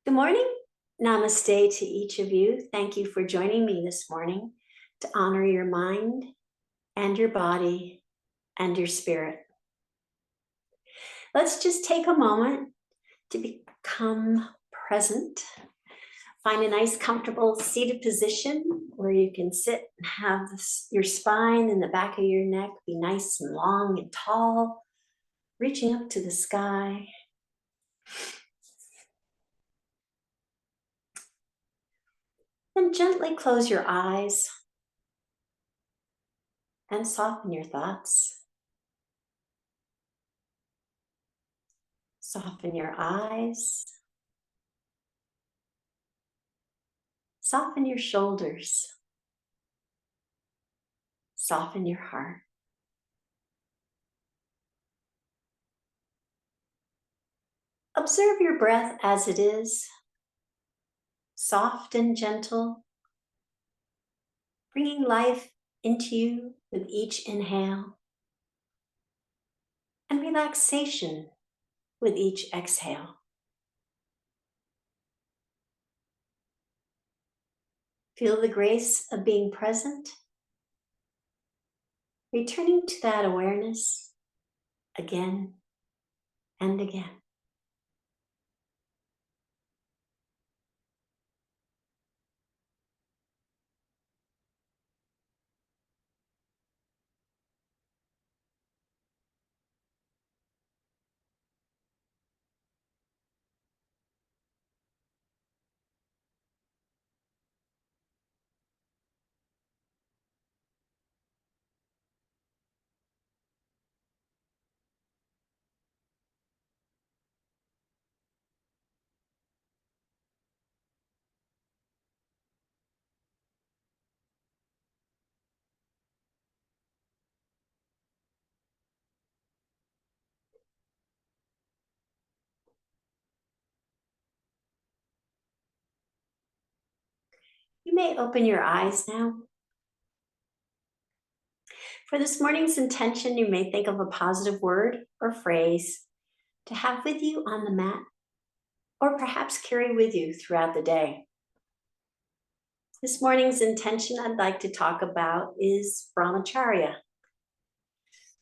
Good morning. Namaste to each of you. Thank you for joining me this morning to honor your mind and your body and your spirit. Let's just take a moment to become present. Find a nice, comfortable seated position where you can sit and have your spine and the back of your neck be nice and long and tall, reaching up to the sky. Then gently close your eyes and soften your thoughts. Soften your eyes. Soften your shoulders. Soften your heart. Observe your breath as it is, soft and gentle, bringing life into you with each inhale, and relaxation with each exhale. Feel the grace of being present, returning to that awareness again and again. You may open your eyes now. For this morning's intention, you may think of a positive word or phrase to have with you on the mat, or perhaps carry with you throughout the day. This morning's intention I'd like to talk about is Brahmacharya.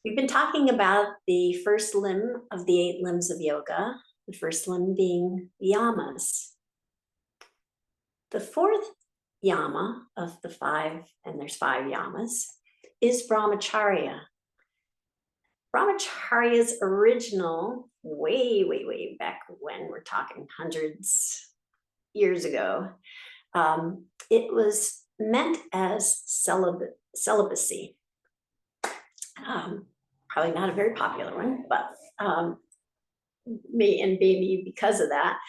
We've been talking about the first limb of the 8 limbs of yoga, the first limb being Yamas. The fourth Yama of the 5, and there's 5 Yamas, is Brahmacharya. Brahmacharya's original, way back when, we're talking hundreds years ago, it was meant as celibacy. Probably not a very popular one, but maybe because of that,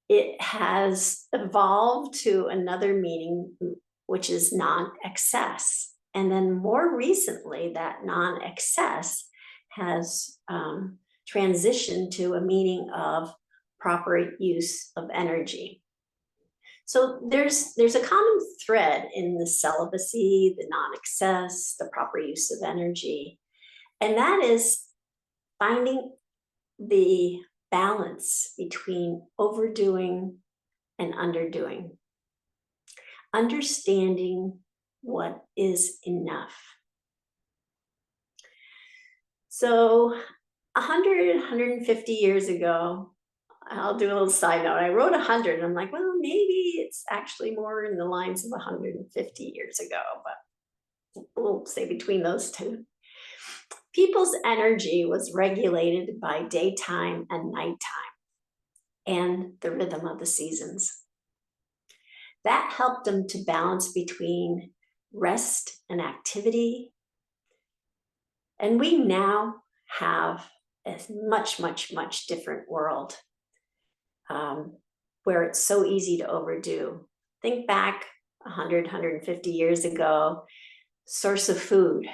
it has evolved to another meaning, which is non-excess. And then more recently, that non-excess has transitioned to a meaning of proper use of energy. So there's a common thread in the celibacy, the non-excess, the proper use of energy, and that is finding the balance between overdoing and underdoing, understanding what is enough. So 150 years ago, I'll do a little side note. I wrote 100 and I'm like, well, maybe it's actually more in the lines of 150 years ago, but we'll say between those two. People's energy was regulated by daytime and nighttime and the rhythm of the seasons. That helped them to balance between rest and activity. And we now have a much different world where it's so easy to overdo. Think back 100, 150 years ago, source of food.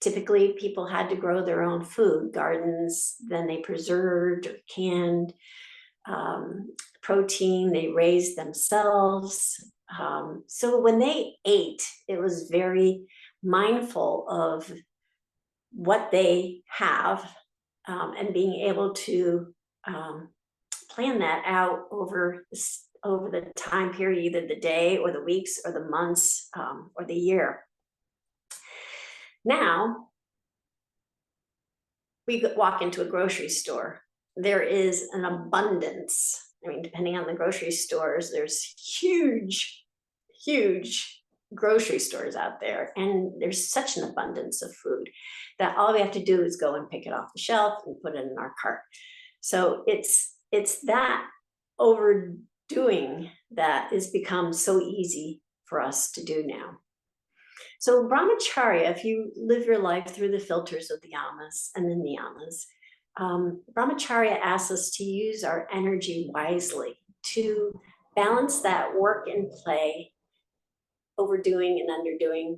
Typically, people had to grow their own food, gardens, then they preserved or canned protein, they raised themselves. So when they ate, it was very mindful of what they have and being able to plan that out over the time period, either the day or the weeks or the months or the year. Now, we walk into a grocery store. There is an abundance. I mean, depending on the grocery stores, there's huge, huge grocery stores out there. And there's such an abundance of food that all we have to do is go and pick it off the shelf and put it in our cart. So it's that overdoing that has become so easy for us to do now. So Brahmacharya, if you live your life through the filters of the Yamas and the Niyamas, Brahmacharya asks us to use our energy wisely to balance that work and play, overdoing and underdoing,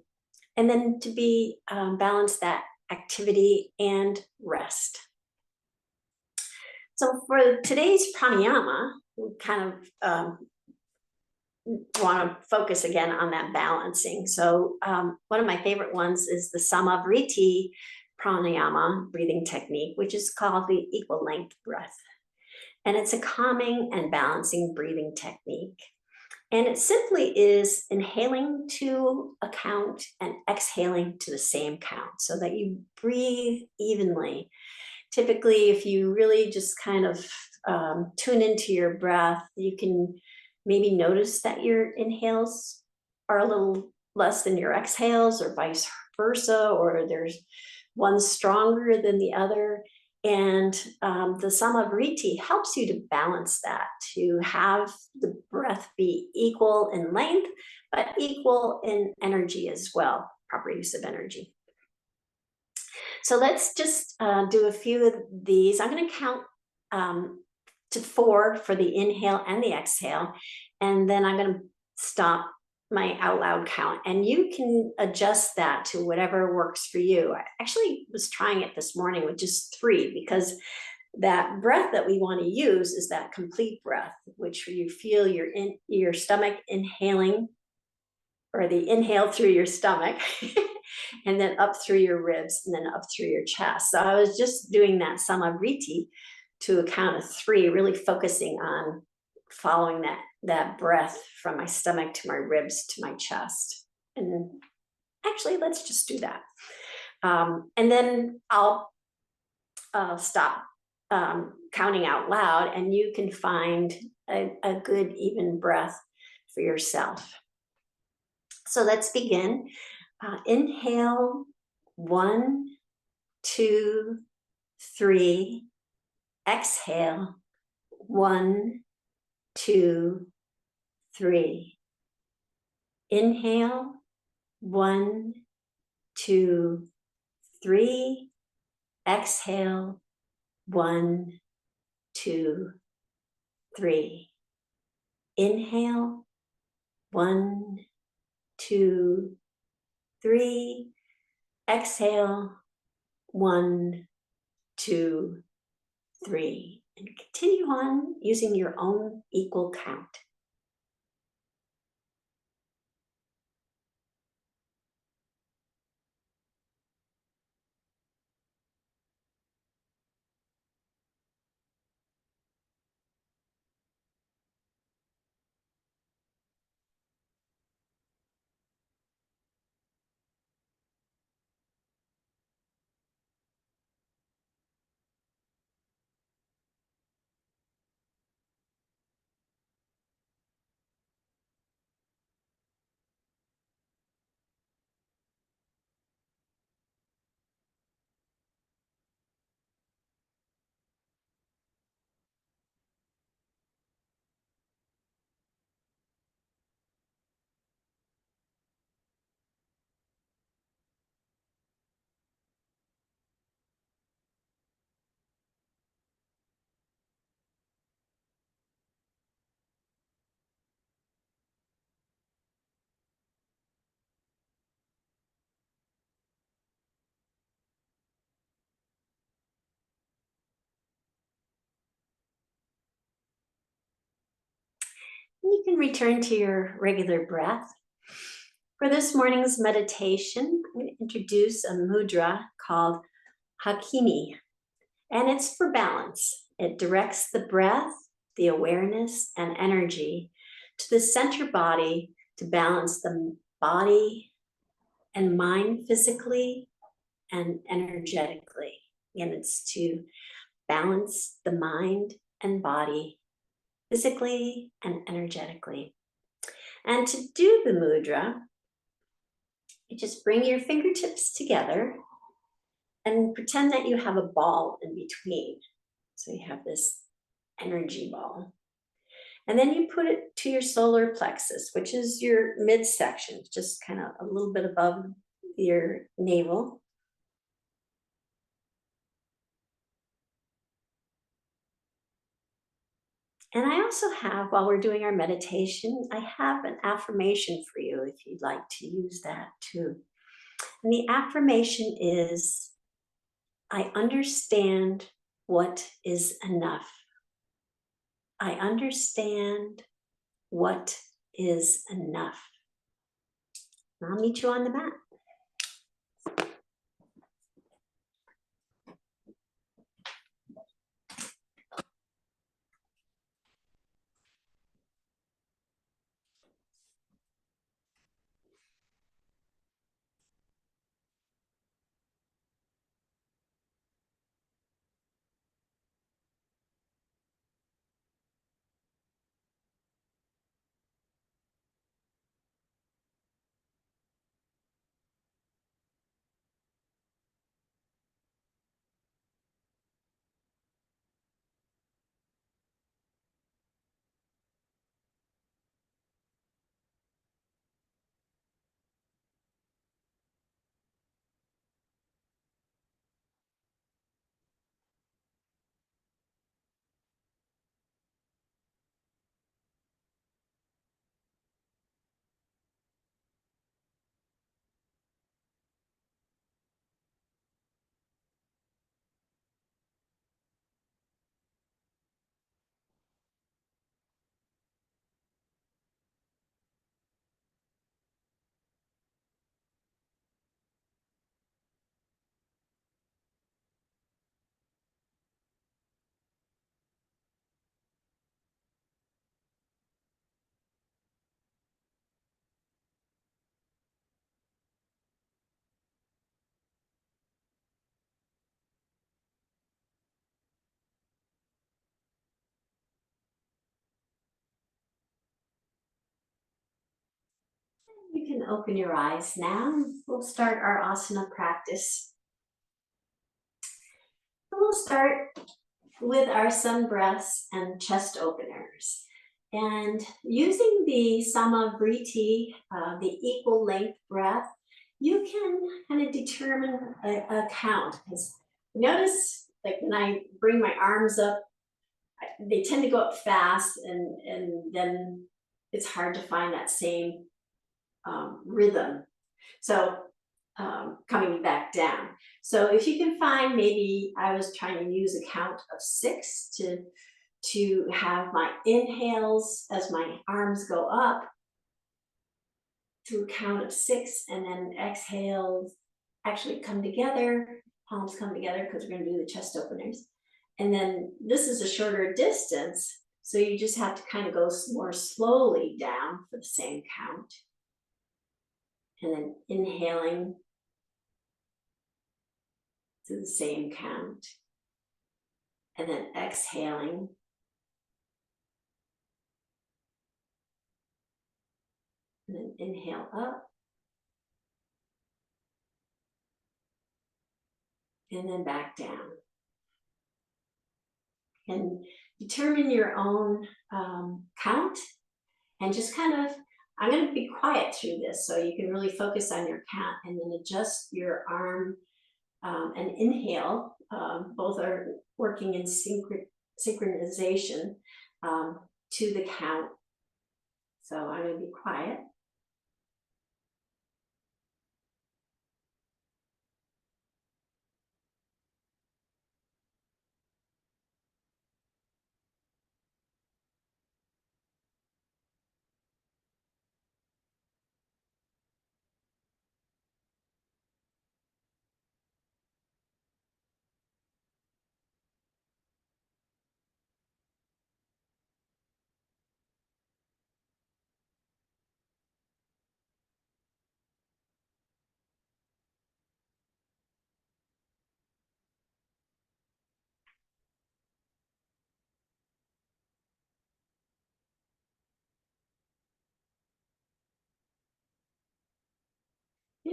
and then to be balance that activity and rest. So for today's pranayama, we kind of want to focus again on that balancing. So one of my favorite ones is the Vritti Pranayama breathing technique, which is called the equal length breath. And it's a calming and balancing breathing technique. And it simply is inhaling to a count and exhaling to the same count so that you breathe evenly. Typically, if you really just kind of tune into your breath, you can maybe notice that your inhales are a little less than your exhales or vice versa, or there's one stronger than the other. And the Vritti helps you to balance that, to have the breath be equal in length, but equal in energy as well, proper use of energy. So let's just do a few of these. I'm going to count to 4 for the inhale and the exhale, and then I'm going to stop my out loud count, and you can adjust that to whatever works for you. I actually was trying it this morning with just 3, because that breath that we want to use is that complete breath, which you feel your stomach inhaling, or the inhale through your stomach and then up through your ribs and then up through your chest. So I was just doing that Vritti to a count of 3, really focusing on following that breath from my stomach to my ribs to my chest. And actually, let's just do that. And then I'll stop counting out loud, and you can find a good even breath for yourself. So let's begin. Inhale, 1, 2, 3. Exhale, 1, 2, 3. Inhale, 1, 2, 3. Exhale, 1, 2, 3. Inhale, 1, 2, 3. Exhale, 1, 2, 3. And continue on using your own equal count. You can return to your regular breath. For this morning's meditation, I'm going to introduce a mudra called Hakini, and it's for balance. It directs the breath the awareness and energy to the center body to balance the body and mind physically and energetically. And it's to balance the mind and body physically and energetically. And to do the mudra, you just bring your fingertips together and pretend that you have a ball in between. So you have this energy ball. And then you put it to your solar plexus, which is your midsection, just kind of a little bit above your navel. And I also have, while we're doing our meditation, I have an affirmation for you if you'd like to use that too. And the affirmation is, I understand what is enough. I understand what is enough. I'll meet you on the mat. You can open your eyes now. We'll start our asana practice. We'll start with our sun breaths and chest openers. And using the sama vritti, the equal length breath, you can kind of determine a count. Because notice, like when I bring my arms up, they tend to go up fast, and then it's hard to find that same rhythm. So coming back down. So if you can find, maybe I was trying to use a count of 6 to have my inhales as my arms go up to a count of 6, and then exhales actually come together, palms come together, because we're going to do the chest openers. And then this is a shorter distance, so you just have to kind of go more slowly down for the same count. And then inhaling to the same count. And then exhaling. And then inhale up. And then back down. And determine your own count. And just kind of, I'm going to be quiet through this so you can really focus on your count, and then adjust your arm and inhale. Both are working in synchronization to the count. So I'm going to be quiet.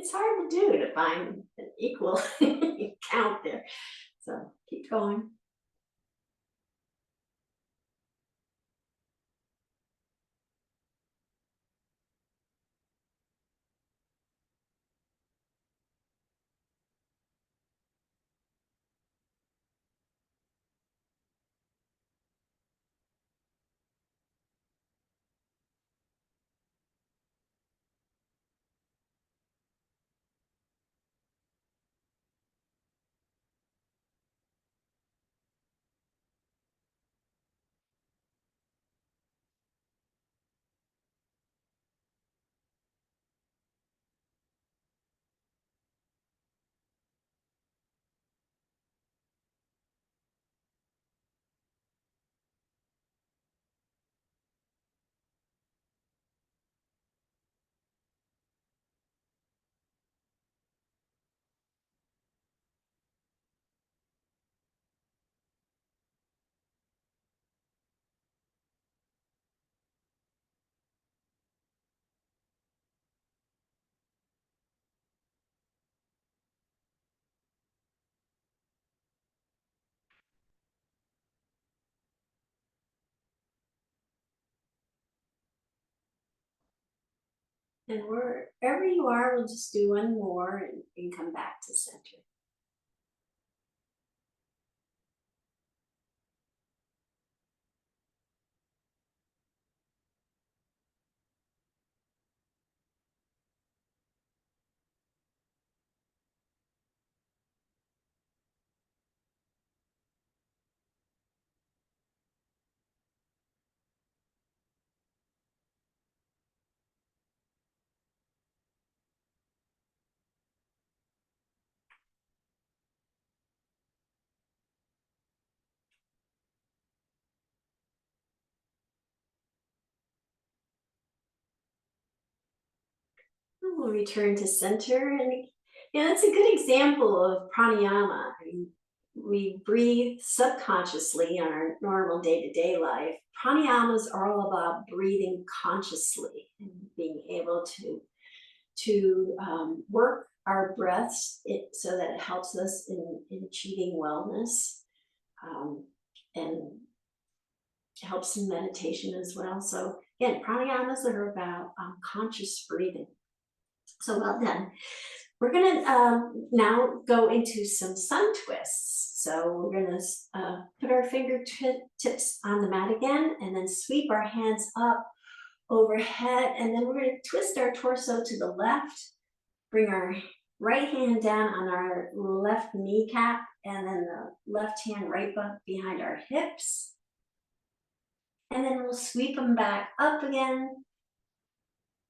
it's hard to do to find an equal count there. So keep going. And wherever you are, we'll just do one more and come back to center. We'll return to center, and that's a good example of pranayama. I mean, we breathe subconsciously on our normal day-to-day life. Pranayamas are all about breathing consciously and being able to work our breaths so that it helps us in achieving wellness, and helps in meditation as well. So again, pranayamas are about conscious breathing. So well done. We're gonna now go into some sun twists. So we're gonna put our fingertips on the mat again, and then sweep our hands up overhead, and then we're gonna twist our torso to the left, bring our right hand down on our left kneecap, and then the left hand right behind our hips. And then we'll sweep them back up again,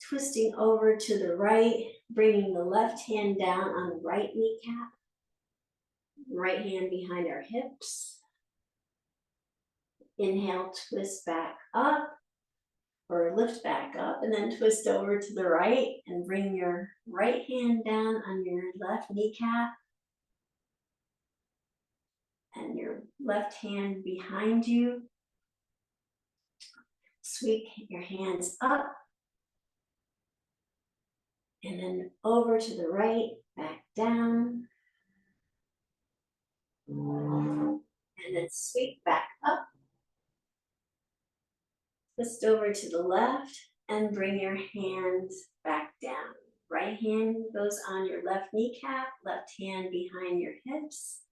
twisting over to the right, bringing the left hand down on the right kneecap, right hand behind our hips. Inhale, twist back up, or lift back up, and then twist over to the right and bring your right hand down on your left kneecap and your left hand behind you. Sweep your hands up and then over to the right, back down. And then sweep back up. Twist over to the left and bring your hands back down. Right hand goes on your left kneecap, left hand behind your hips.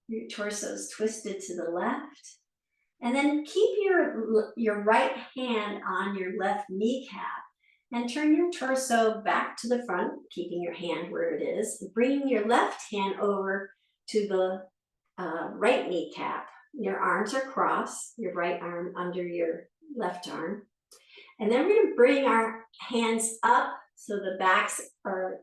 Your torso's twisted to the left. And then keep your right hand on your left kneecap and turn your torso back to the front, keeping your hand where it is. Bringing your left hand over to the right kneecap. Your arms are crossed, your right arm under your left arm. And then we're gonna bring our hands up so the backs are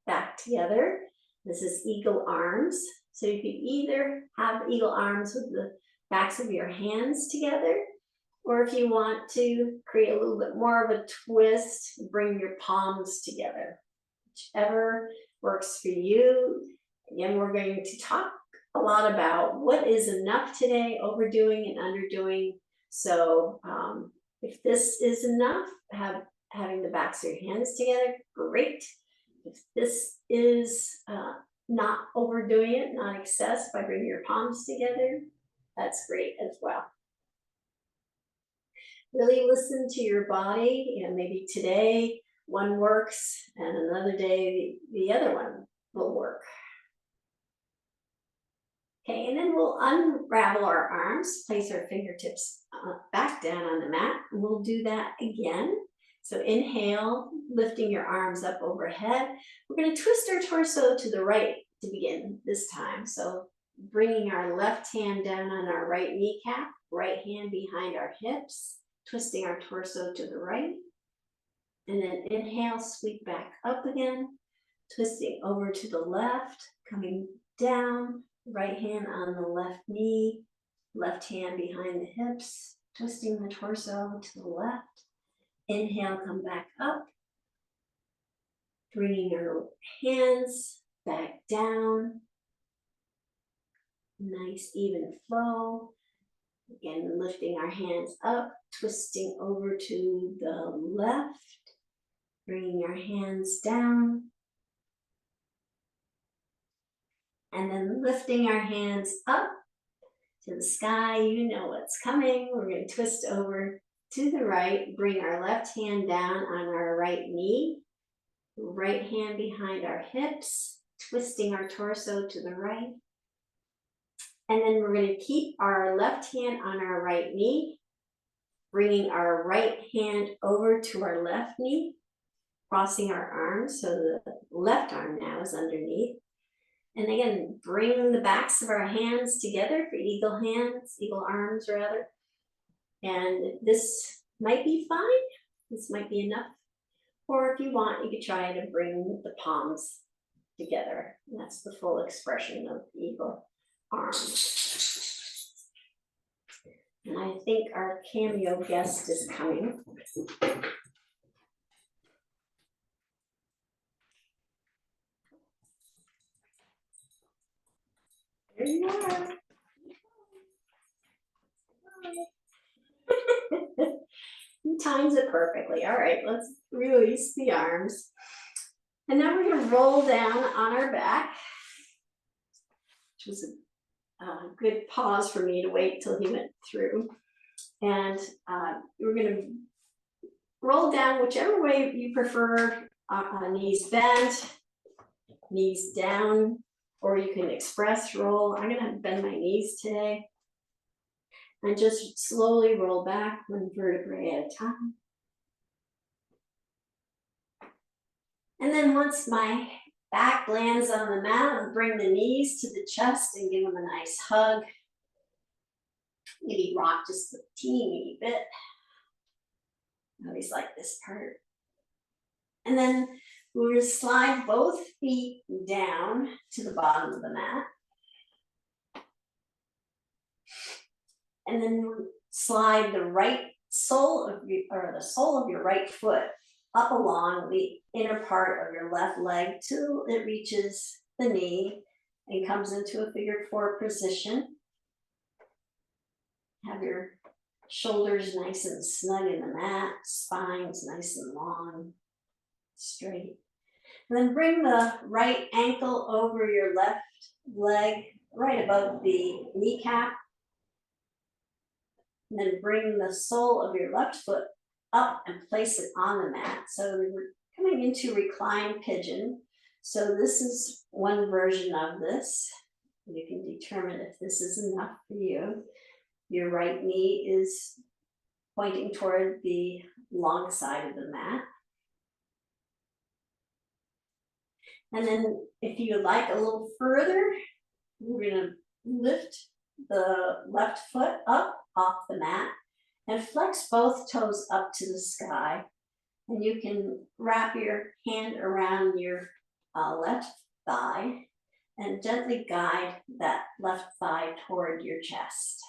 back together. This is eagle arms. So you could either have eagle arms with the backs of your hands together, or if you want to create a little bit more of a twist, bring your palms together. Whichever works for you. Again, we're going to talk a lot about what is enough today, overdoing and underdoing. So if this is enough, having the backs of your hands together, great. If this is not overdoing it, not excess, by bringing your palms together, that's great as well. Really listen to your body, and maybe today one works and another day the other one will work. Okay, and then we'll unravel our arms, place our fingertips back down on the mat, and we'll do that again. So inhale, lifting your arms up overhead. We're going to twist our torso to the right to begin this time. So bringing our left hand down on our right kneecap, right hand behind our hips, twisting our torso to the right. And then inhale, sweep back up again, twisting over to the left, coming down, right hand on the left knee, left hand behind the hips, twisting the torso to the left. Inhale, come back up, bringing our hands back down. Nice even flow. Again, lifting our hands up, twisting over to the left, bringing our hands down. And then lifting our hands up to the sky. You know what's coming. We're going to twist over to the right, bring our left hand down on our right knee, right hand behind our hips, twisting our torso to the right. And then we're going to keep our left hand on our right knee, bringing our right hand over to our left knee, crossing our arms so the left arm now is underneath. And again, bring the backs of our hands together for eagle hands, eagle arms rather. And this might be fine. This might be enough. Or if you want, you could try to bring the palms together. And that's the full expression of the eagle arms. And I think our cameo guest is coming. There you are. He times it perfectly. All right, let's release the arms. And now we're going to roll down on our back, which was a good pause for me to wait till he went through. And we're going to roll down whichever way you prefer, knees bent, knees down, or you can express roll. I'm going to bend my knees today. And just slowly roll back one vertebrae at a time. And then once my back lands on the mat, I'll bring the knees to the chest and give them a nice hug. Maybe rock just a teeny bit. I always like this part. And then we're going to slide both feet down to the bottom of the mat. And then slide the right sole of your, or the sole of your right foot up along the inner part of your left leg till it reaches the knee and comes into a figure 4 position. Have your shoulders nice and snug in the mat, spines nice and long, straight. And then bring the right ankle over your left leg, right above the kneecap. And then bring the sole of your left foot up and place it on the mat. So we're coming into reclined pigeon. So this is one version of this. You can determine if this is enough for you. Your right knee is pointing toward the long side of the mat. And then if you would like a little further, we're going to lift the left foot up off the mat and flex both toes up to the sky. And you can wrap your hand around your left thigh and gently guide that left thigh toward your chest.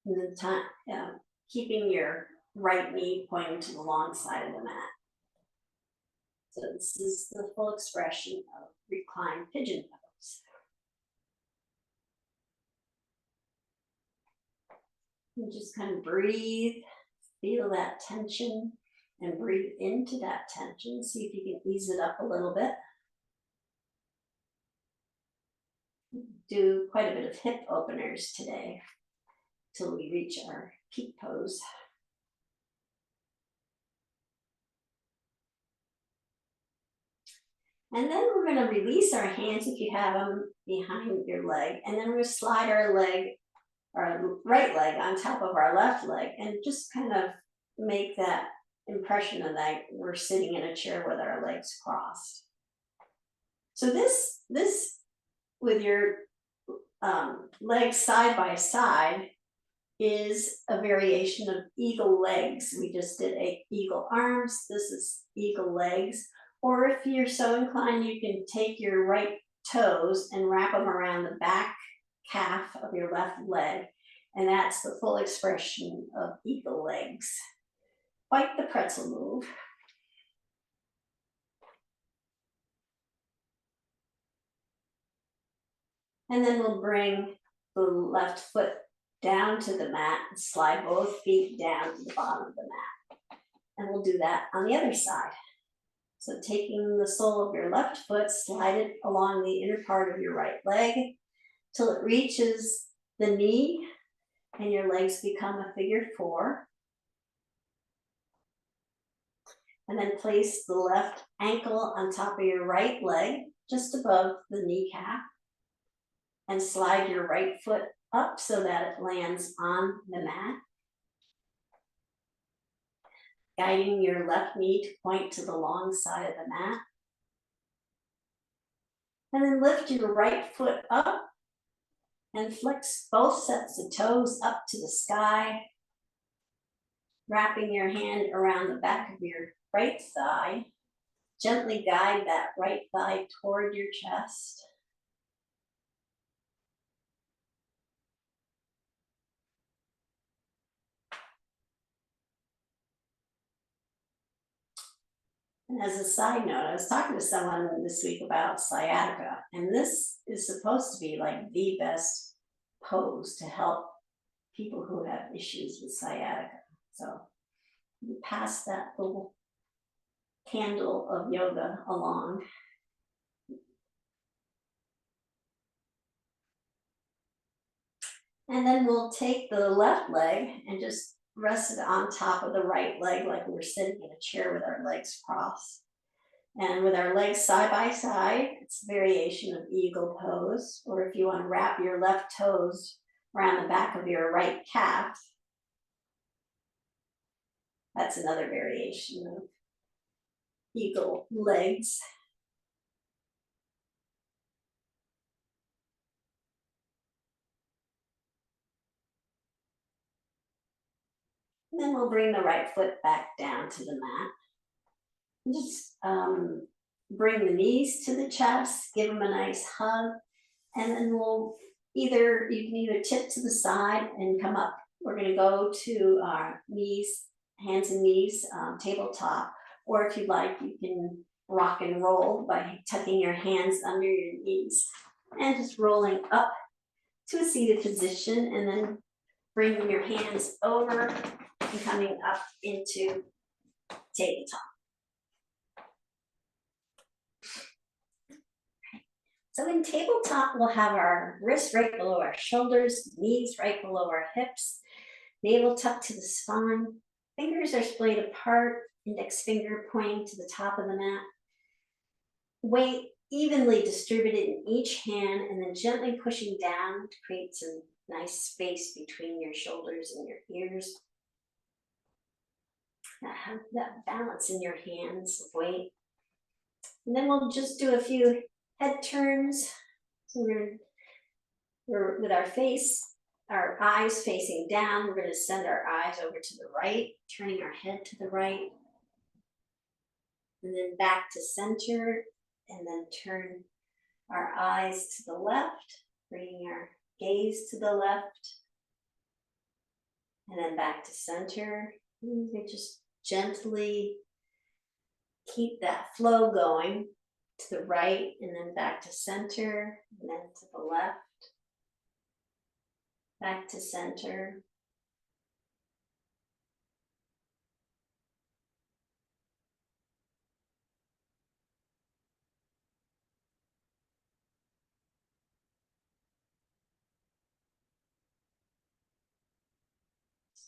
And the time, keeping your right knee pointing to the long side of the mat. So this is the full expression of reclined pigeon pose. And just kind of breathe, feel that tension. And breathe into that tension. See if you can ease it up a little bit. Do quite a bit of hip openers today till we reach our peak pose. And then we're going to release our hands if you have them behind your leg. And then we're going to slide our right leg on top of our left leg and just kind of make that impression of that we're sitting in a chair with our legs crossed. So this with your legs side by side is a variation of eagle legs. We just did eagle arms. This is eagle legs. Or if you're so inclined, you can take your right toes and wrap them around the back calf of your left leg. And that's the full expression of eagle legs. Quite the pretzel move. And then we'll bring the left foot down to the mat and slide both feet down to the bottom of the mat. And we'll do that on the other side. So taking the sole of your left foot, slide it along the inner part of your right leg till it reaches the knee and your legs become a figure 4. And then place the left ankle on top of your right leg, just above the kneecap, and slide your right foot up so that it lands on the mat. Guiding your left knee to point to the long side of the mat. And then lift your right foot up and flex both sets of toes up to the sky, wrapping your hand around the back of your right thigh. Gently guide that right thigh toward your chest. And as a side note, I was talking to someone this week about sciatica, and this is supposed to be like the best pose to help people who have issues with sciatica. So we pass that little candle of yoga along. And then we'll take the left leg and just rest it on top of the right leg like we're sitting in a chair with our legs crossed. And with our legs side by side, it's a variation of eagle pose. Or if you want to wrap your left toes around the back of your right calf, that's another variation of eagle legs. And then we'll bring the right foot back down to the mat. And just bring the knees to the chest, give them a nice hug, and then you can either tip to the side and come up. We're going to go to our knees, hands and knees, tabletop, or if you like, you can rock and roll by tucking your hands under your knees and just rolling up to a seated position, and then bringing your hands over and coming up into tabletop. So in tabletop, we'll have our wrists right below our shoulders, knees right below our hips, navel tucked to the spine, fingers are splayed apart, index finger pointing to the top of the mat. Weight evenly distributed in each hand, and then gently pushing down to create some nice space between your shoulders and your ears. Have that balance in your hands of weight. And then we'll just do a few head turns. So we're with our eyes facing down, we're going to send our eyes over to the right, turning our head to the right, and then back to center, and then turn our eyes to the left, bringing our gaze to the left, and then back to center. And we just gently keep that flow going to the right, and then back to center, and then to the left, back to center.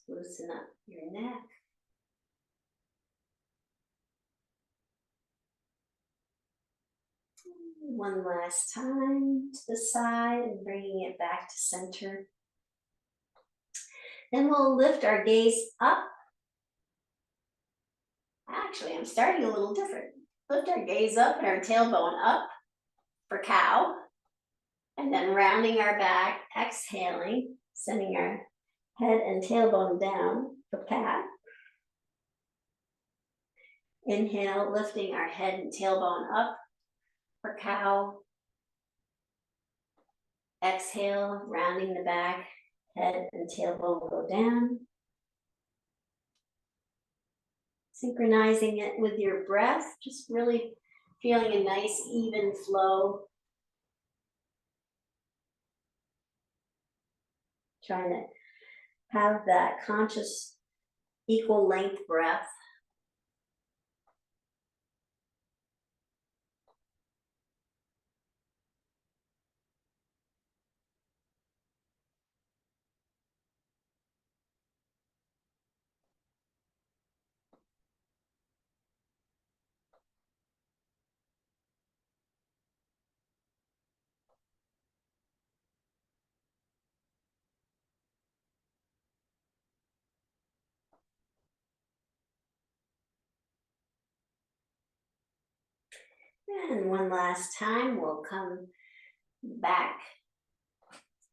Loosen up your neck. One last time to the side and bringing it back to center. Then we'll lift our gaze up. Actually, I'm starting a little different. Lift our gaze up and our tailbone up for cow. And then rounding our back, exhaling, sending our head and tailbone down for cat. Inhale, lifting our head and tailbone up for cow. Exhale, rounding the back, head and tailbone go down. Synchronizing it with your breath, just really feeling a nice even flow. Trying to have that conscious equal length breath. And one last time, we'll come back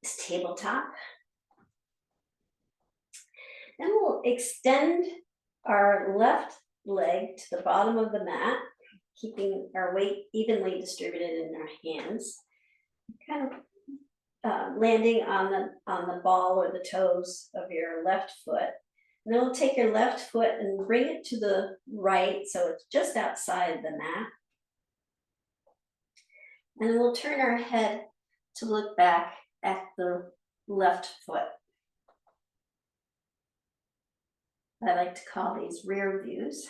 to tabletop. Then we'll extend our left leg to the bottom of the mat, keeping our weight evenly distributed in our hands. Kind of landing on the ball or the toes of your left foot. And then we'll take your left foot and bring it to the right, so it's just outside the mat. And then we'll turn our head to look back at the left foot. I like to call these rear views.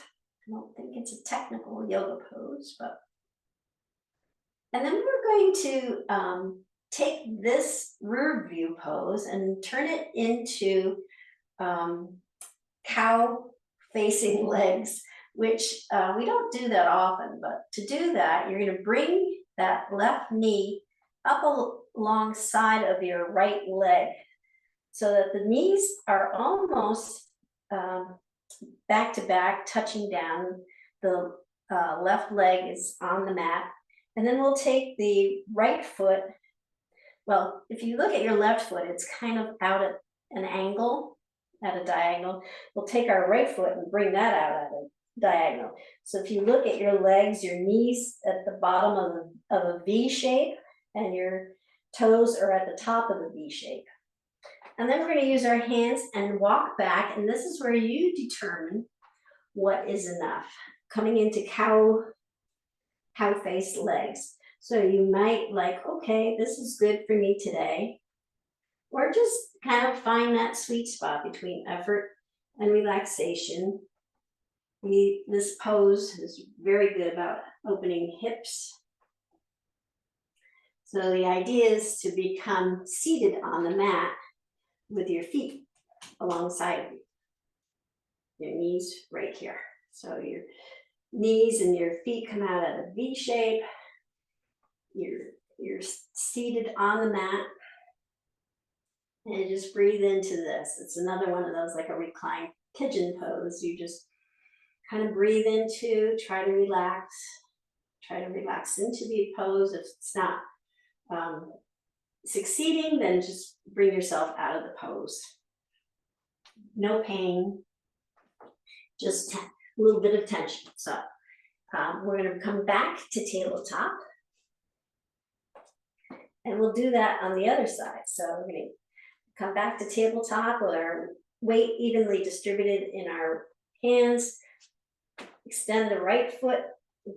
I don't think it's a technical yoga pose, but. And then we're going to take this rear view pose and turn it into cow facing legs, which we don't do that often, but to do that, you're going to bring that left knee up alongside of your right leg so that the knees are almost back to back, touching down. The left leg is on the mat. And then we'll take the right foot. Well, if you look at your left foot, it's kind of out at an angle, at a diagonal. We'll take our right foot and bring that out at a diagonal. So if you look at your legs, your knees at the bottom of a V shape, and your toes are at the top of the V shape. And then we're going to use our hands and walk back, and this is where you determine what is enough. Coming into cow face legs. So you might like, okay, this is good for me today. Or just kind of find that sweet spot between effort and relaxation. This pose is very good about opening hips. So the idea is to become seated on the mat with your feet alongside of you. Your knees right here. So your knees and your feet come out at a V shape. You're seated on the mat. And just breathe into this. It's another one of those, like a reclined pigeon pose. You just kind of breathe into, try to relax into the pose. If it's not succeeding, then just bring yourself out of the pose. No pain, just a little bit of tension. So we're going to come back to tabletop. And we'll do that on the other side. So we're going to come back to tabletop with our weight evenly distributed in our hands. Extend the right foot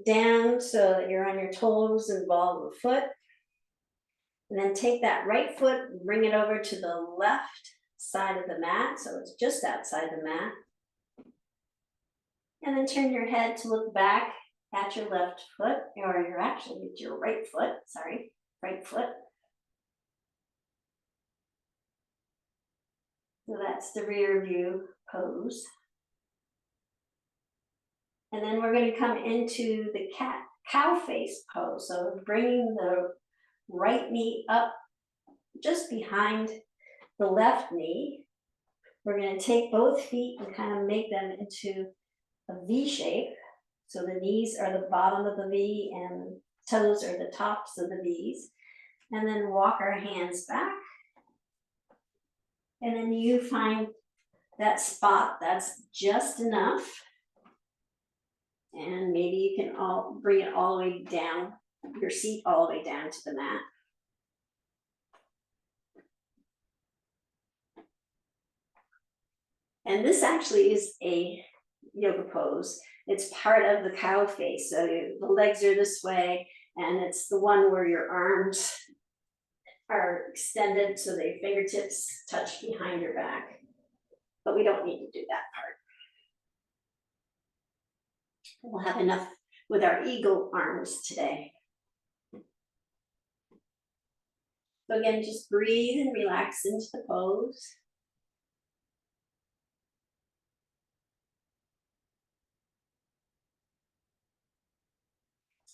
down so that you're on your toes and ball of the foot. And then take that right foot and bring it over to the left side of the mat, so it's just outside the mat. And then turn your head to look back at your left foot, or you're actually at your right foot, right foot. So that's the rear view pose. And then we're going to come into the cow face pose. So bringing the right knee up just behind the left knee. We're going to take both feet and kind of make them into a V shape. So the knees are the bottom of the V and toes are the tops of the V's. And then walk our hands back. And then you find that spot that's just enough. And maybe you can bring it all the way down, your seat all the way down to the mat. And this actually is a yoga pose. It's part of the cow face. So the legs are this way, and it's the one where your arms are extended so the fingertips touch behind your back. But we don't need to do that part. We'll have enough with our eagle arms today. So again, just breathe and relax into the pose.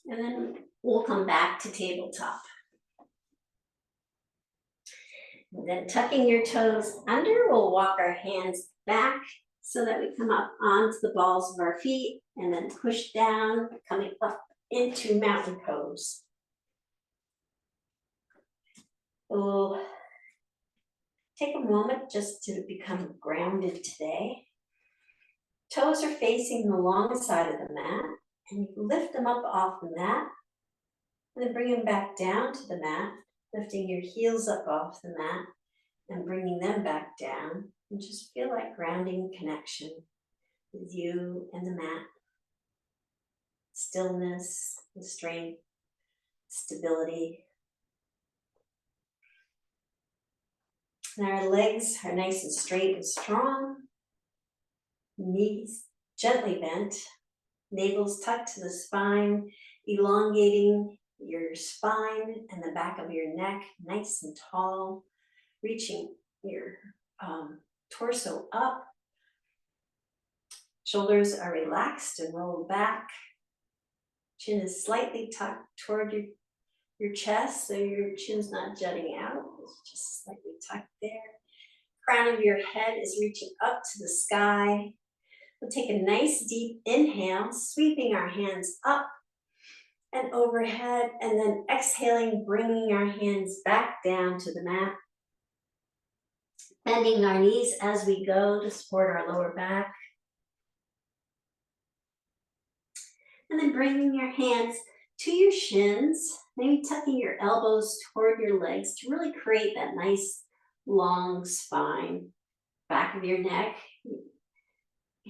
And then we'll come back to tabletop. And then tucking your toes under, we'll walk our hands back so that we come up onto the balls of our feet and then push down, coming up into mountain pose. We'll take a moment just to become grounded today. Toes are facing the long side of the mat, and you lift them up off the mat, and then bring them back down to the mat, lifting your heels up off the mat and bringing them back down, and just feel like grounding connection with you and the mat. Stillness, and strength, stability. And our legs are nice and straight and strong. Knees gently bent, navel's tucked to the spine, elongating your spine and the back of your neck, nice and tall, reaching your torso up. Shoulders are relaxed and rolled back. Chin is slightly tucked toward your chest, so your chin's not jutting out. It's just slightly tucked there. Crown of your head is reaching up to the sky. We'll take a nice deep inhale, sweeping our hands up and overhead, and then exhaling, bringing our hands back down to the mat. Bending our knees as we go to support our lower back. And then bringing your hands to your shins, maybe tucking your elbows toward your legs to really create that nice long spine. Back of your neck,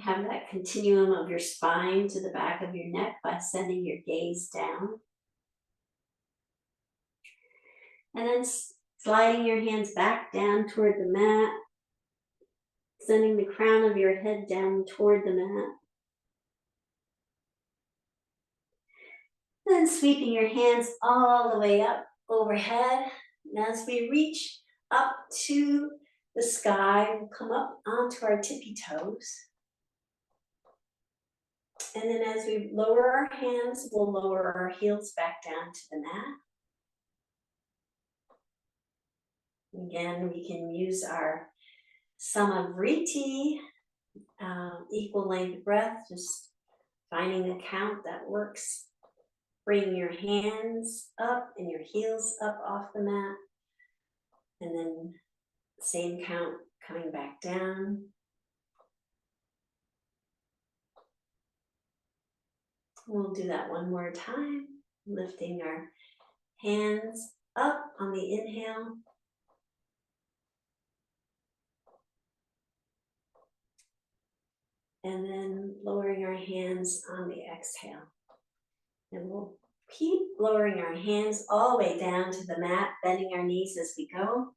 have that continuum of your spine to the back of your neck by sending your gaze down. And then sliding your hands back down toward the mat, sending the crown of your head down toward the mat. Then sweeping your hands all the way up overhead. And as we reach up to the sky, we'll come up onto our tippy toes. And then as we lower our hands, we'll lower our heels back down to the mat. Again, we can use our Vritti, equal length breath, just finding a count that works. Bring your hands up and your heels up off the mat. And then same count coming back down. We'll do that one more time, lifting our hands up on the inhale. And then lowering our hands on the exhale. And we'll keep lowering our hands all the way down to the mat, bending our knees as we go.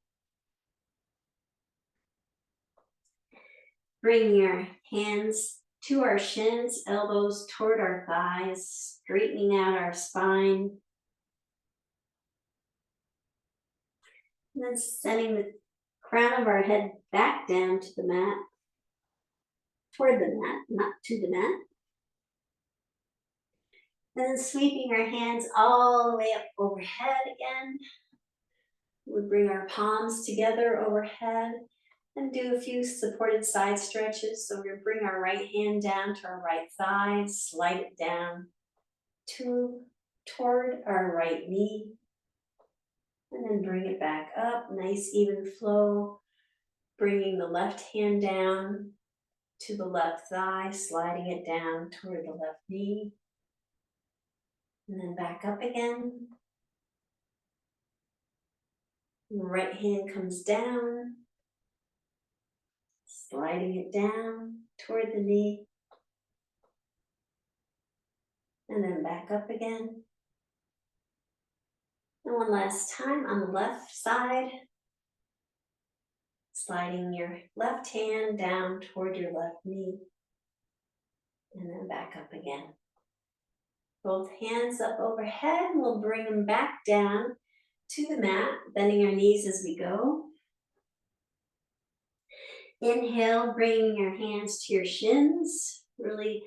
Bring your hands to our shins, elbows toward our thighs, straightening out our spine. And then sending the crown of our head back down to the mat, toward the mat, not to the mat. And then sweeping our hands all the way up overhead again. We bring our palms together overhead and do a few supported side stretches. So we bring our right hand down to our right thigh, slide it down toward our right knee. And then bring it back up, nice even flow. Bringing the left hand down to the left thigh, sliding it down toward the left knee. And then back up again. And the right hand comes down, sliding it down toward the knee. And then back up again. And one last time on the left side, sliding your left hand down toward your left knee. And then back up again. Both hands up overhead, and we'll bring them back down to the mat, bending our knees as we go. Inhale, bringing your hands to your shins, really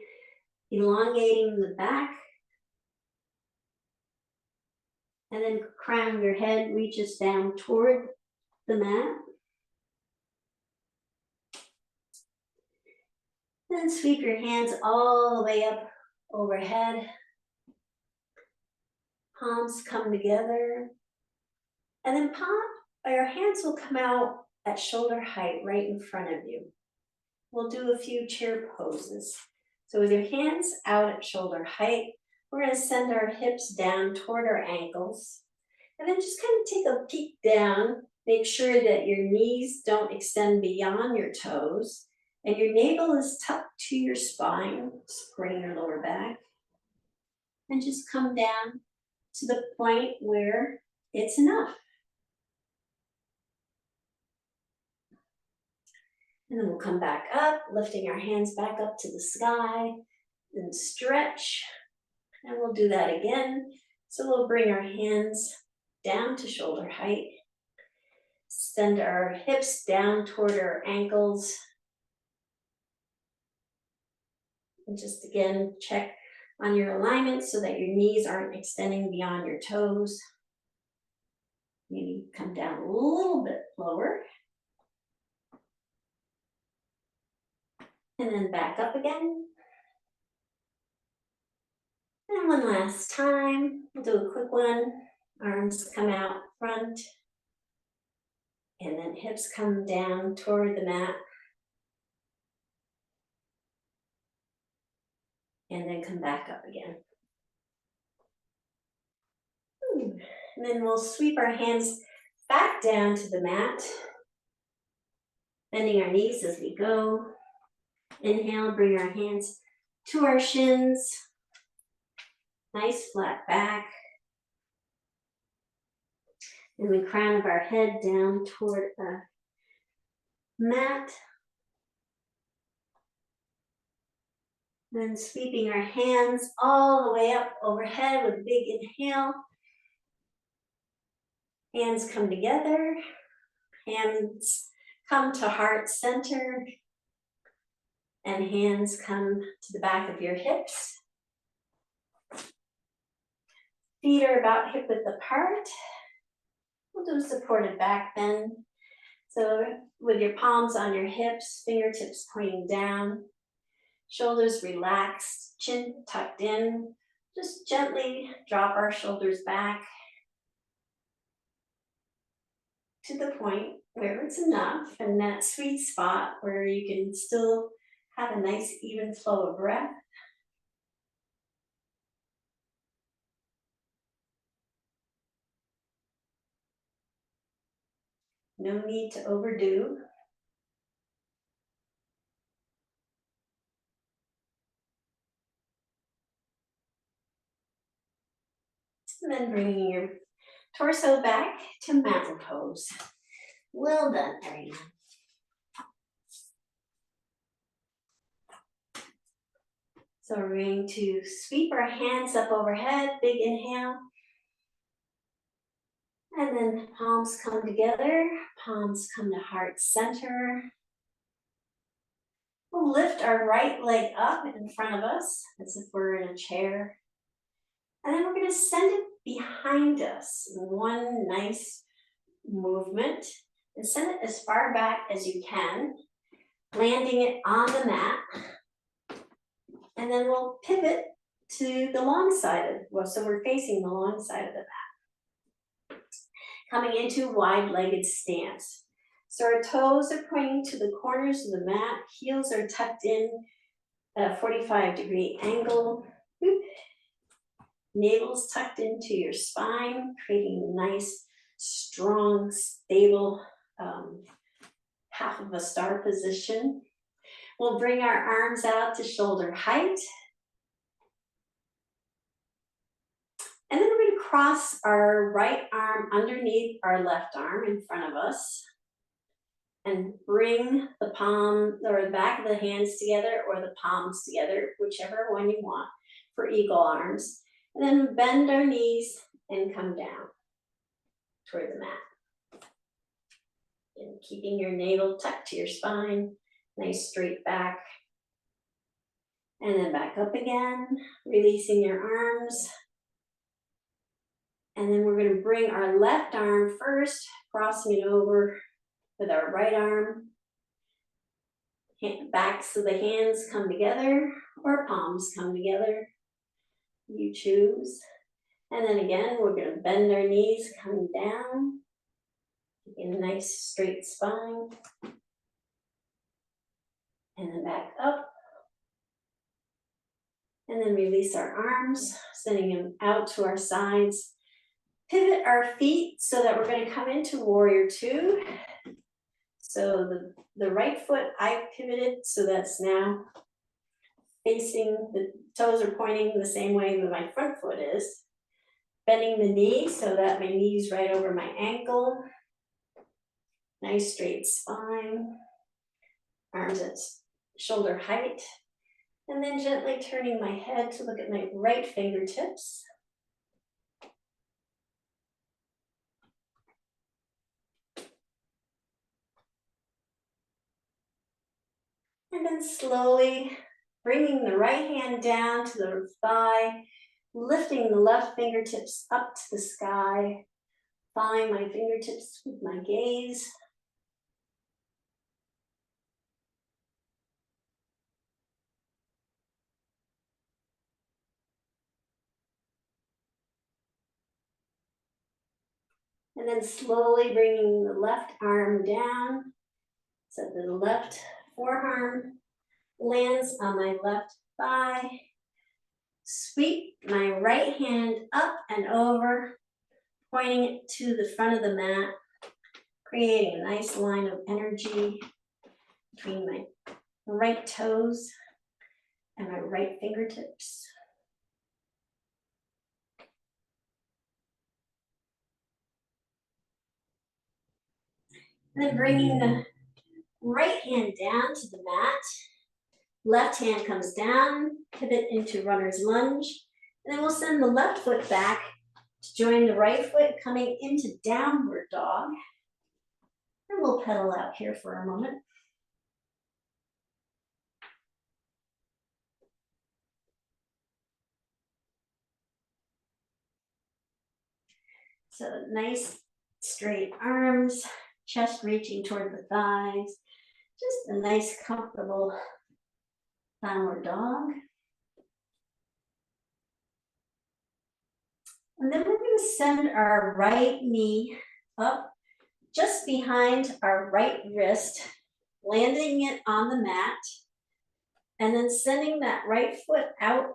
elongating the back. And then crown of your head reaches down toward the mat. Then sweep your hands all the way up overhead. Palms come together. And then your hands will come out at shoulder height right in front of you. We'll do a few chair poses. So with your hands out at shoulder height, we're going to send our hips down toward our ankles. And then just kind of take a peek down. Make sure that your knees don't extend beyond your toes. And your navel is tucked to your spine, supporting your lower back. And just come down to the point where it's enough. And then we'll come back up, lifting our hands back up to the sky, and stretch. And we'll do that again. So we'll bring our hands down to shoulder height. Send our hips down toward our ankles. And just again, check on your alignment so that your knees aren't extending beyond your toes. Maybe come down a little bit lower. And then back up again. And one last time, we'll do a quick one. Arms come out front. And then hips come down toward the mat. And then come back up again. And then we'll sweep our hands back down to the mat. Bending our knees as we go. Inhale, bring our hands to our shins. Nice flat back. And the crown of our head down toward the mat. Then sweeping our hands all the way up overhead with a big inhale. Hands come together. Hands come to heart center. And hands come to the back of your hips. Feet are about hip width apart. We'll do a supported back bend. So with your palms on your hips, fingertips pointing down, shoulders relaxed, chin tucked in. Just gently drop our shoulders back to the point where it's enough, and that sweet spot where you can still have a nice even flow of breath. No need to overdo. And then bringing your torso back to mountain pose. Well done, everyone. So we're going to sweep our hands up overhead, big inhale. And then palms come together, palms come to heart center. We'll lift our right leg up in front of us as if we're in a chair. And then we're going to send it behind us in one nice movement. And send it as far back as you can, landing it on the mat. And then we'll pivot to the long side of, well, so we're facing the long side of the mat. Coming into wide-legged stance. So our toes are pointing to the corners of the mat, heels are tucked in at a 45-degree angle. Navel's tucked into your spine, creating a nice, strong, stable half of a star position. We'll bring our arms out to shoulder height. And then we're going to cross our right arm underneath our left arm in front of us. And bring the palm or the back of the hands together or the palms together, whichever one you want, for eagle arms. And then bend our knees and come down toward the mat. And keeping your navel tucked to your spine, nice straight back. And then back up again, releasing your arms. And then we're going to bring our left arm first, crossing it over with our right arm. Backs of the hands come together or palms come together. You choose. And then again, we're going to bend our knees, coming down. Get a nice straight spine. And then back up. And then release our arms, sending them out to our sides. Pivot our feet so that we're going to come into warrior two. So the right foot I pivoted, so that's now facing, the toes are pointing the same way that my front foot is. Bending the knee so that my knee's right over my ankle. Nice straight spine. Arms at shoulder height. And then gently turning my head to look at my right fingertips. And then slowly bringing the right hand down to the thigh, lifting the left fingertips up to the sky, following my fingertips with my gaze. And then slowly bringing the left arm down so that the left forearm lands on my left thigh. Sweep my right hand up and over, pointing it to the front of the mat, creating a nice line of energy between my right toes and my right fingertips. And then bringing the right hand down to the mat. Left hand comes down, pivot into runner's lunge, and then we'll send the left foot back to join the right foot, coming into downward dog. And we'll pedal out here for a moment. So nice straight arms, chest reaching toward the thighs. Just a nice comfortable downward dog. And then we're going to send our right knee up just behind our right wrist, landing it on the mat, and then sending that right foot out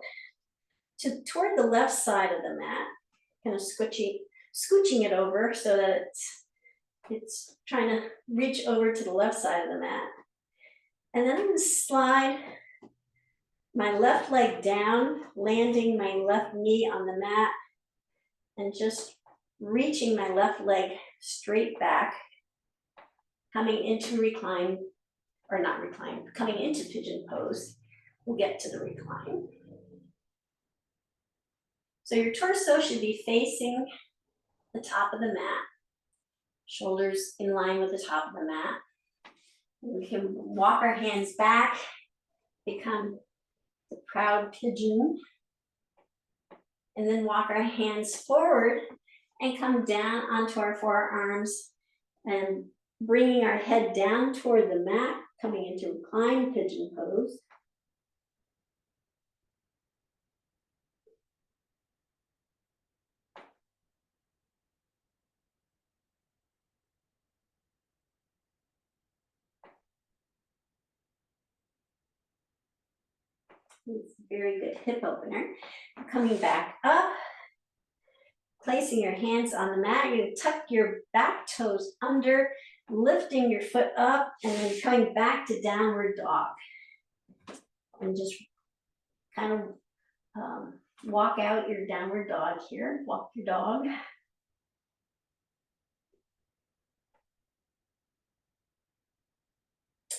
toward the left side of the mat, kind of scooching it over so that it's trying to reach over to the left side of the mat. And then I'm going to slide my left leg down, landing my left knee on the mat, and just reaching my left leg straight back, coming into recline, or not recline, coming into pigeon pose. We'll get to the recline. So your torso should be facing the top of the mat. Shoulders in line with the top of the mat. We can walk our hands back, become the proud pigeon, and then walk our hands forward and come down onto our forearms and bringing our head down toward the mat, coming into reclined pigeon pose. It's a very good hip opener. Coming back up, placing your hands on the mat, you tuck your back toes under, lifting your foot up, and then coming back to downward dog. And just kind of walk out your downward dog here. Walk your dog.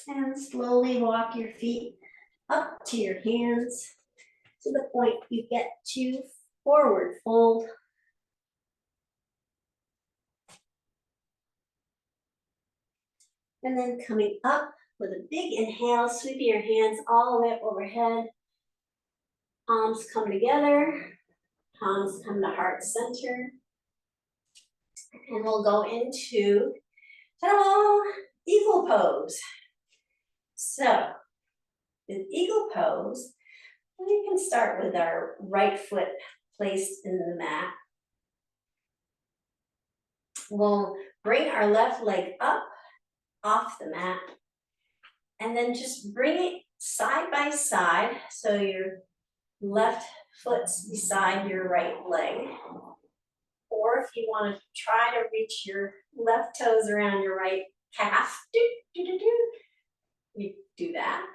And slowly walk your feet up to your hands to the point you get to forward fold. And then coming up with a big inhale, sweeping your hands all the way up overhead. Palms come together, palms come to heart center. And we'll go into ta-da, eagle pose. So, with eagle pose, we can start with our right foot placed in the mat. We'll bring our left leg up off the mat and then just bring it side by side so your left foot's beside your right leg. Or if you want to try to reach your left toes around your right calf, you do that.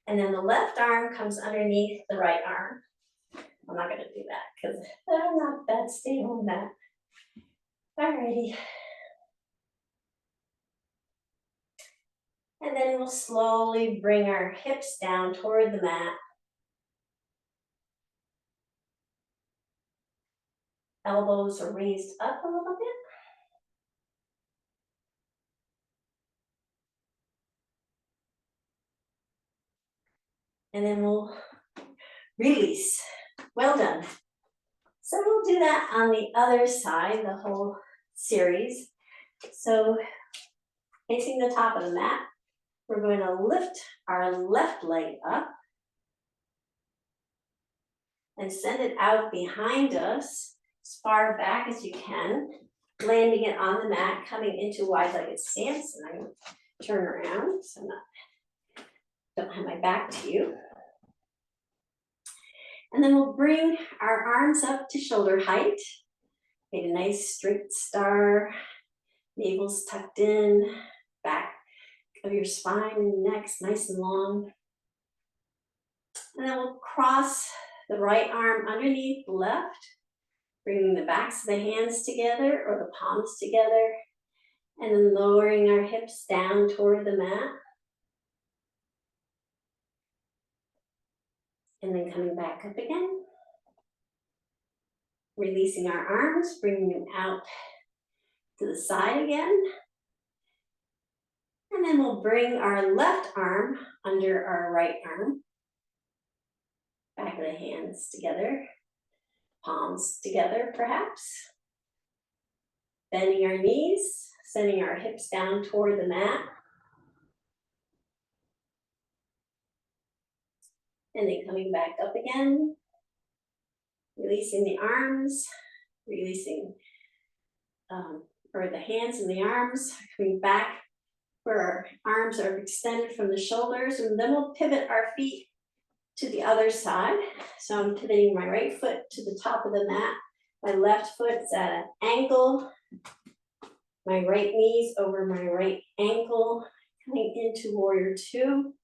And then the left arm comes underneath the right arm. I'm not going to do that because I'm not that stable on that. Alrighty. And then we'll slowly bring our hips down toward the mat. Elbows are raised up a little bit. And then we'll release. Well done. So we'll do that on the other side, the whole series. So facing the top of the mat, we're going to lift our left leg up and send it out behind us, as far back as you can, landing it on the mat, coming into wide-legged stance. And I'm going to turn around so I don't have my back to you. And then we'll bring our arms up to shoulder height. Make a nice straight star, navel's tucked in, back of your spine and neck's nice and long. And then we'll cross the right arm underneath the left, bringing the backs of the hands together or the palms together, and then lowering our hips down toward the mat. And then coming back up again. Releasing our arms, bringing them out to the side again. And then we'll bring our left arm under our right arm. Back of the hands together. Palms together, perhaps. Bending our knees, sending our hips down toward the mat. And then coming back up again. Releasing the arms, releasing, or the hands and the arms, coming back where our arms are extended from the shoulders, and then we'll pivot our feet to the other side. So I'm pivoting my right foot to the top of the mat. My left foot's at an angle. My right knee's over my right ankle, coming into warrior two.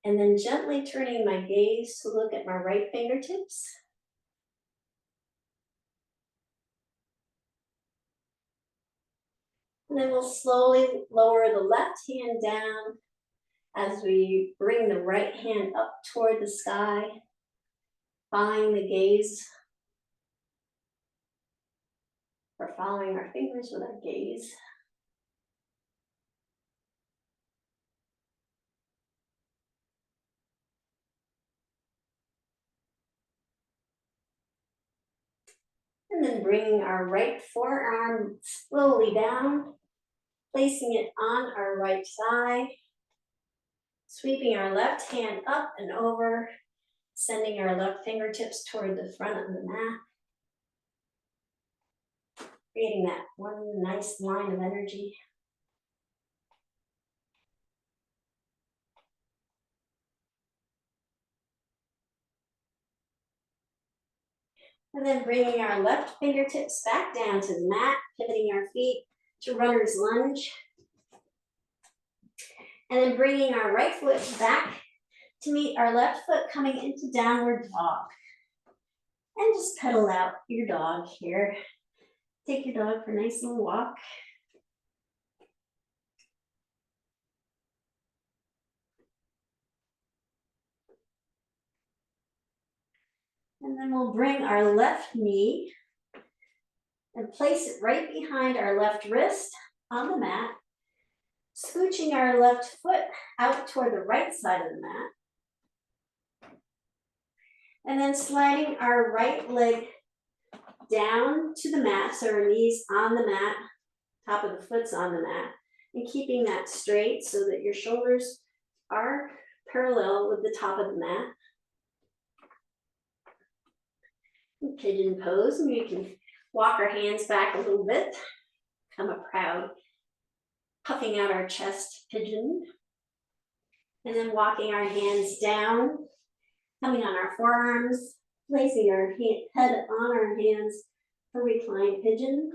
And then gently turning my gaze to look at my right fingertips. And then we'll slowly lower the left hand down as we bring the right hand up toward the sky, following the gaze We're following our fingers with our gaze. And then bringing our right forearm slowly down, placing it on our right side, sweeping our left hand up and over, sending our left fingertips toward the front of the mat, creating that one nice line of energy. And then bringing our left fingertips back down to the mat, pivoting our feet to runner's lunge. And then bringing our right foot back to meet our left foot, coming into downward dog. And just pedal out your dog here. Take your dog for a nice little walk. And then we'll bring our left knee and place it right behind our left wrist on the mat, scooching our left foot out toward the right side of the mat. And then sliding our right leg down to the mat, so our knees on the mat, top of the foot's on the mat, and keeping that straight so that your shoulders are parallel with the top of the mat. Pigeon pose, and we can walk our hands back a little bit, become a proud, puffing out our chest pigeon. And then walking our hands down, coming on our forearms, placing our head on our hands for reclined pigeon.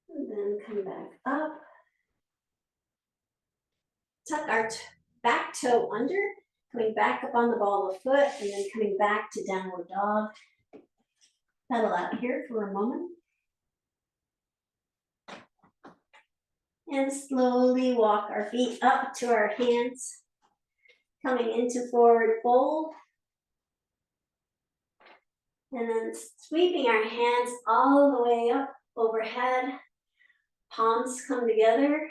And then come back up. Tuck our back toe under, coming back up on the ball of foot, and then coming back to downward dog. Pedal out here for a moment. And slowly walk our feet up to our hands, coming into forward fold. And then sweeping our hands all the way up overhead. Palms come together,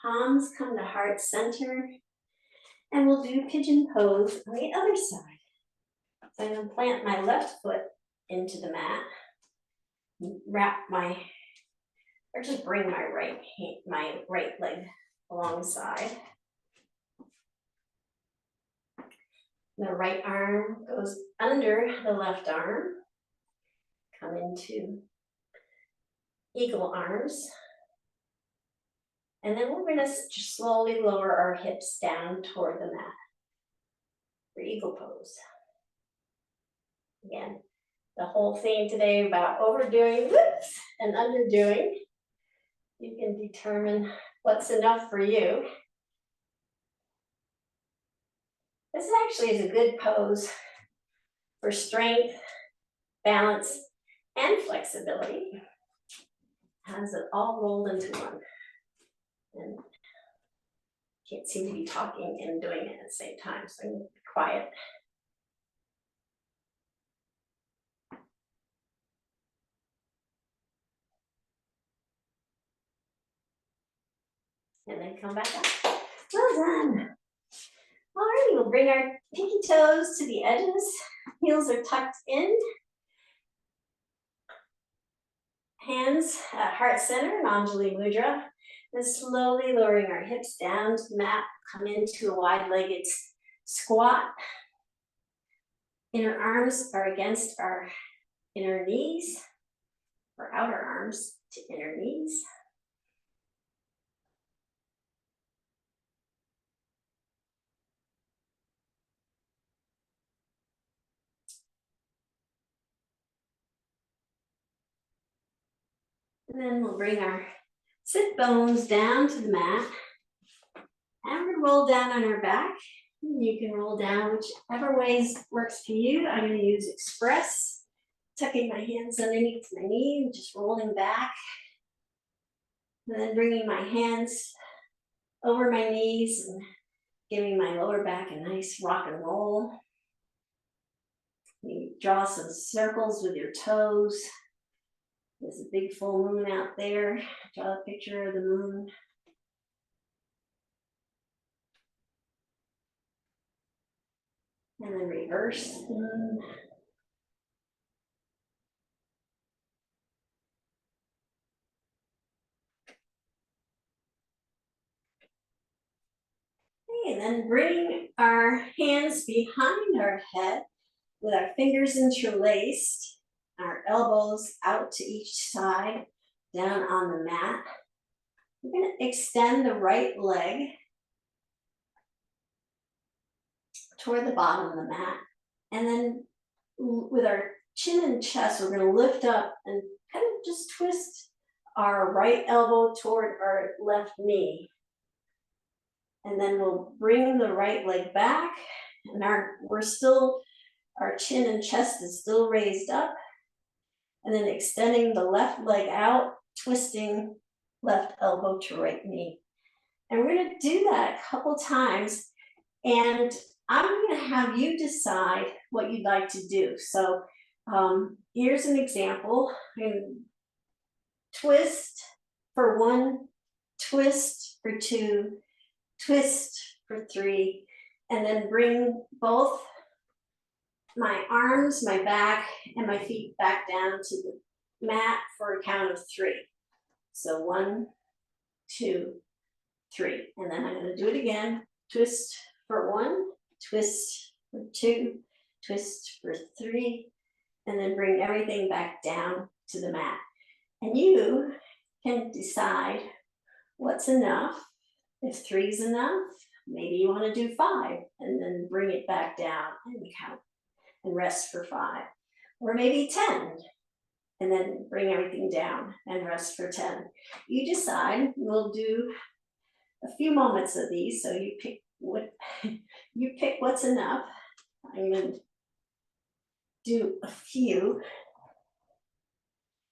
palms come to heart center. And we'll do pigeon pose on the other side. So I'm going to plant my left foot into the mat, or just bring my right leg alongside. The right arm goes under the left arm. Come into eagle arms. And then we're going to just slowly lower our hips down toward the mat for eagle pose. Again, the whole theme today about overdoing, and underdoing. You can determine what's enough for you. This actually is a good pose for strength, balance, and flexibility. Has it all rolled into one. And can't seem to be talking and doing it at the same time, so I'm going to be quiet. And then come back up. Well done. All right, we'll bring our pinky toes to the edges. Heels are tucked in. Hands at heart center in Hakini Mudra. And slowly lowering our hips down to the mat. Come into a wide-legged squat. Inner arms are against our inner knees, or outer arms to inner knees. And then we'll bring our sit bones down to the mat. And we're going to roll down on our back. You can roll down whichever ways works for you. I'm going to use Express tucking my hands underneath my knee, just rolling back. And then bringing my hands over my knees and giving my lower back a nice rock and roll. You draw some circles with your toes. There's a big full moon out there. Draw a picture of the moon. And then reverse the moon. Okay, and then bring our hands behind our head with our fingers interlaced, our elbows out to each side, down on the mat. We're going to extend the right leg toward the bottom of the mat. And then with our chin and chest, we're going to lift up and kind of just twist our right elbow toward our left knee. And then we'll bring the right leg back, and our chin and chest is still raised up. And then extending the left leg out, twisting left elbow to right knee. And we're going to do that a couple times. And I'm going to have you decide what you'd like to do. So here's an example. Twist for 1, twist for 2, twist for 3, and then bring both my arms, my back, and my feet back down to the mat for a count of 3. So 1, 2, 3. And then I'm going to do it again. Twist for 1, twist for 2, twist for 3, and then bring everything back down to the mat. And you can decide what's enough. If 3 is enough, maybe you want to do 5 and then bring it back down and count and rest for 5. Or maybe 10 and then bring everything down and rest for 10. You decide. We'll do a few moments of these, so you pick what's enough. I'm going to do a few.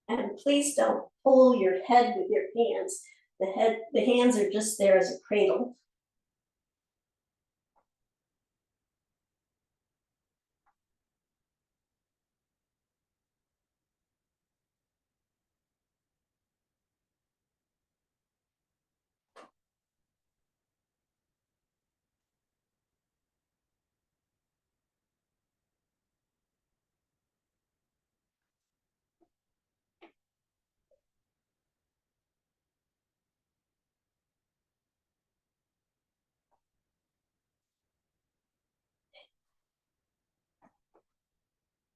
And please don't pull your head with your hands. The hands are just there as a cradle.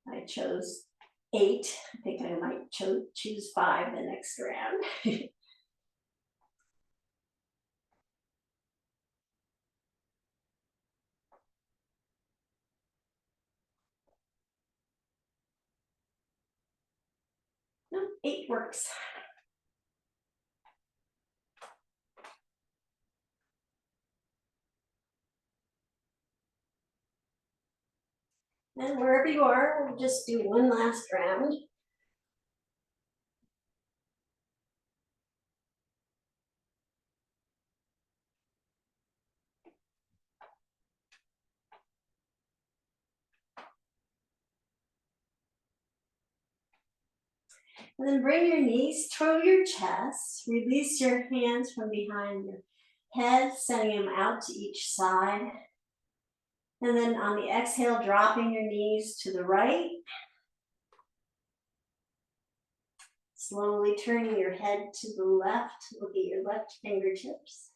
I chose 8. I think I might choose 5 the next round. No, 8 works. And wherever you are, we'll just do one last round. And then bring your knees toward your chest. Release your hands from behind your head, sending them out to each side. And then on the exhale, dropping your knees to the right. Slowly turning your head to the left. Look at your left fingertips.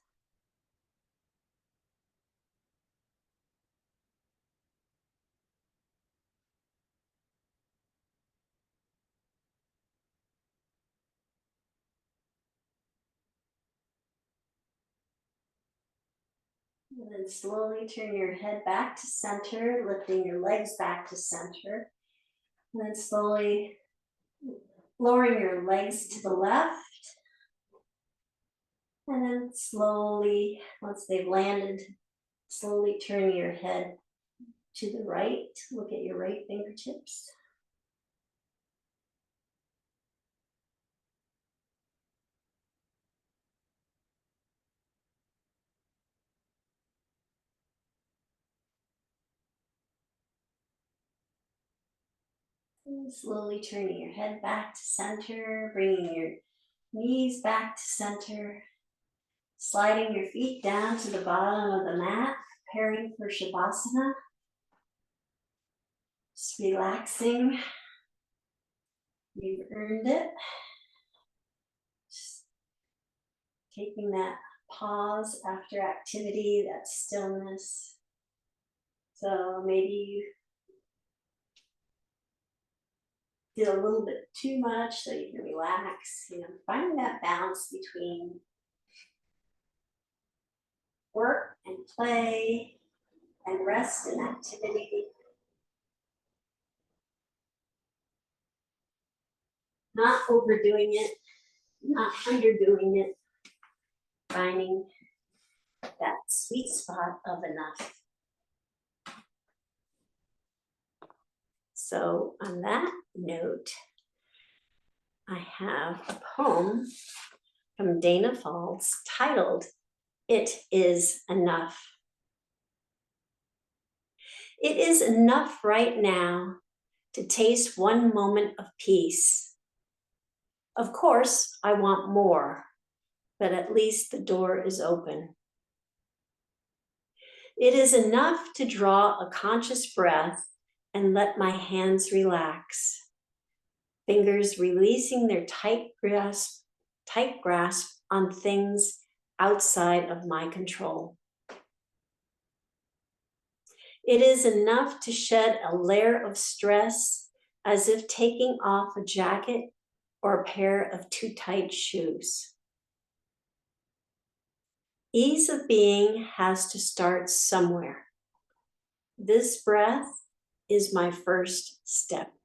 And then slowly turn your head back to center, lifting your legs back to center. And then slowly lowering your legs to the left. And then slowly, once they've landed, slowly turn your head to the right. Look at your right fingertips. Slowly turning your head back to center, bringing your knees back to center, sliding your feet down to the bottom of the mat, preparing for Shavasana. Just relaxing. You've earned it. Just taking that pause after activity, that stillness. So maybe you did a little bit too much, so you can relax. Finding that balance between work and play and rest and activity. Not overdoing it, not underdoing it. Finding that sweet spot of enough. So on that note, I have a poem from Danna Faulds titled, "It is Enough." It is enough right now to taste one moment of peace. Of course, I want more, but at least the door is open. It is enough to draw a conscious breath and let my hands relax. Fingers releasing their tight grasp on things outside of my control. It is enough to shed a layer of stress as if taking off a jacket or a pair of too tight shoes. Ease of being has to start somewhere. This breath is my first step.